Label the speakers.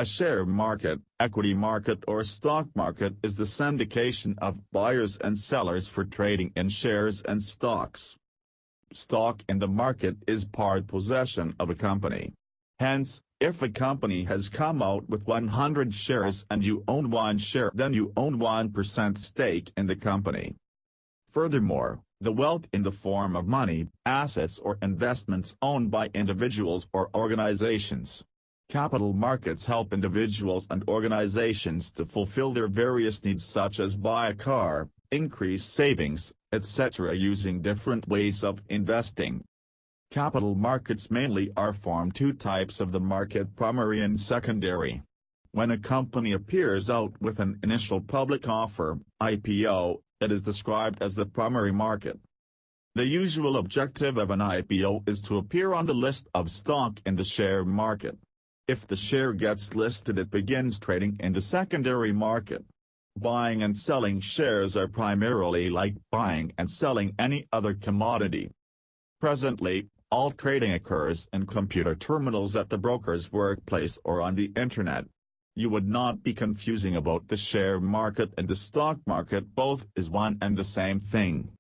Speaker 1: A share market, equity market or stock market is the syndication of buyers and sellers for trading in shares and stocks. Stock in the market is part possession of a company. Hence, if a company has come out with 100 shares and you own one share, then you own 1% stake in the company. Furthermore, the wealth in the form of money, assets or investments owned by individuals or organizations. Capital markets help individuals and organizations to fulfill their various needs such as buy a car, increase savings, etc. using different ways of investing. Capital markets mainly are formed two types of the market: primary and secondary. When a company appears out with an initial public offer, IPO, it is described as the primary market. The usual objective of an IPO is to appear on the list of stock in the share market. If the share gets listed, it begins trading in the secondary market. Buying and selling shares are primarily like buying and selling any other commodity. Presently, all trading occurs in computer terminals at the broker's workplace or on the internet. You would not be confusing about the share market and the stock market. Both is one and the same thing.